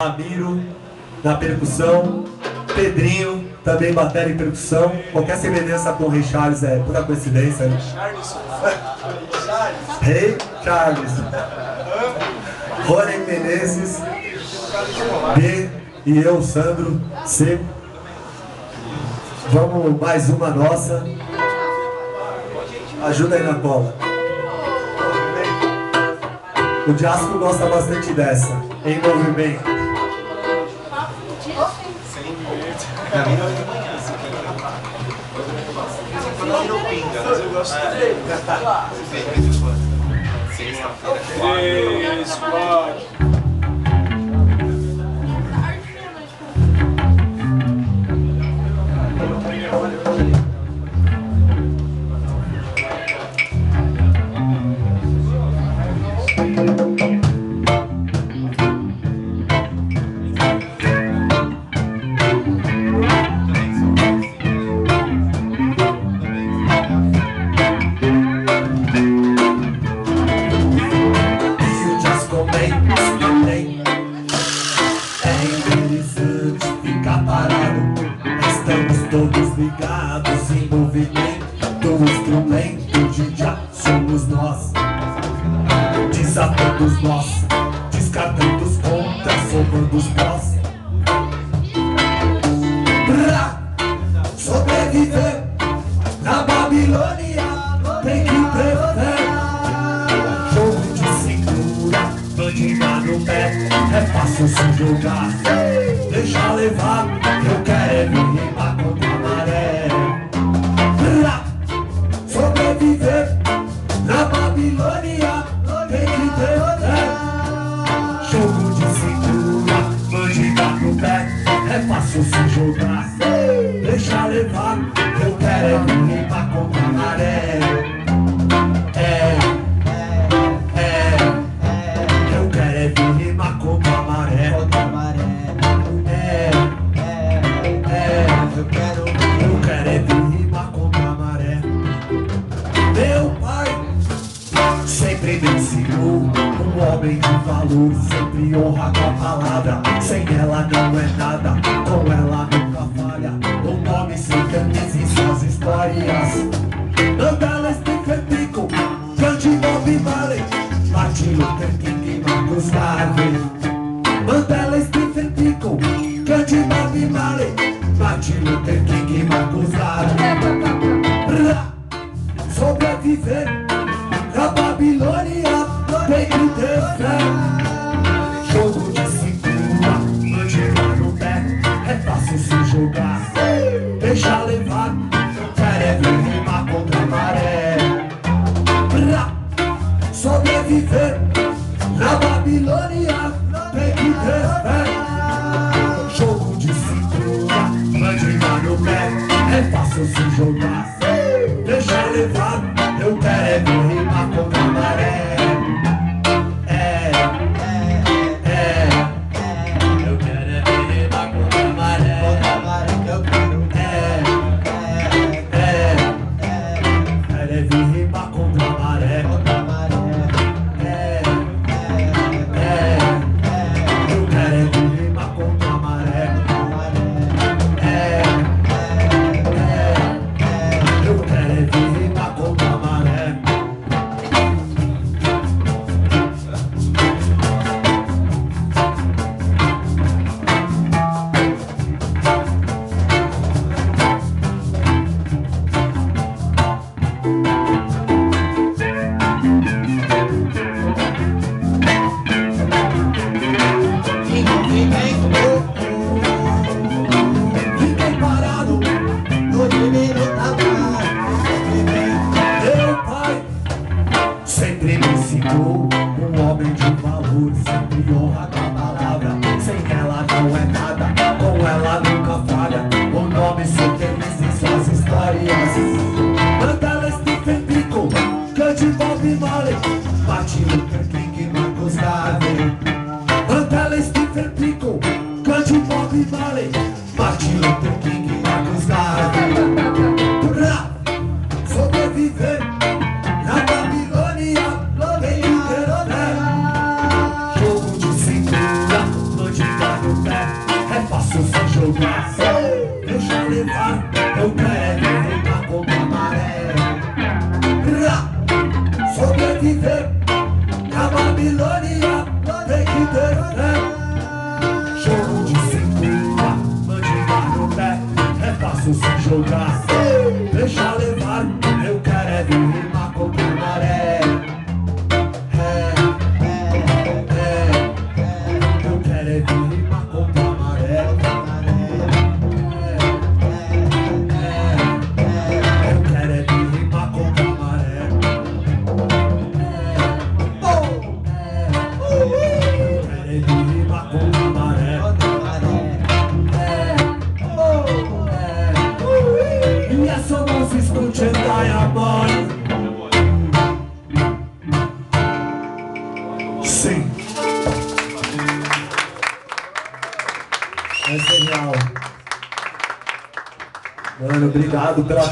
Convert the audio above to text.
Ramiro na percussão, Pedrinho também bateria e percussão. Qualquer semelhança com o Rei Charles é pura coincidência, né? Rei Charles. Rony Menezes, B e eu, Sandro, C. Vamos mais uma nossa. Ajuda aí na cola. O Jasco gosta bastante dessa. Em movimento. Eu gosto todos ligados em movimento, o instrumento de já somos nós, desatando os nós, descartando os contras, somando os prós. Pra sobreviver na Babilônia tem que prever. Jogo de cintura, bandida no pé, é fácil se jogar, deixa levar, eu quero é me rimar contra a maré. Pra sobreviver na Babilônia tem que ter fé. Jogo de cintura, bandida no pé, é fácil se jogar, deixa levar, eu quero é me rimar contra a maré. Eu quero é me rimar contra a maré. Eu quero é vir rimar contra a maré. Meu pai sempre me ensinou, um homem de valor, sempre honra com a palavra. Sem ela não é nada, com ela nunca falha. O nome se camisa em suas histórias. Mandela, Stephen Biko, Gandhi, Bob Marley, Martin Luther King, Marcus Garvey. Mandela, Stephen Biko, Gandhi, Bob Marley, Martin Luther King, Marcus Garvey. Pra sobreviver na Babilônia tem que ter fé. Jogo de cintura, bandida no pé, é fácil se jogar, deixa levar, eu quero é vir rimar contra a maré. Pra sobreviver na Babilônia tem que ter fé. Jogo de cintura, bandida no pé, é fácil se jogar, deixa levar, eu quero é vir rimar contra a maré. Eu quero é vir rimar contra a maré. Quero é vir rimar contra a maré. Eu quero é vir rimar contra a maré. Essa é real. Mano, obrigado pela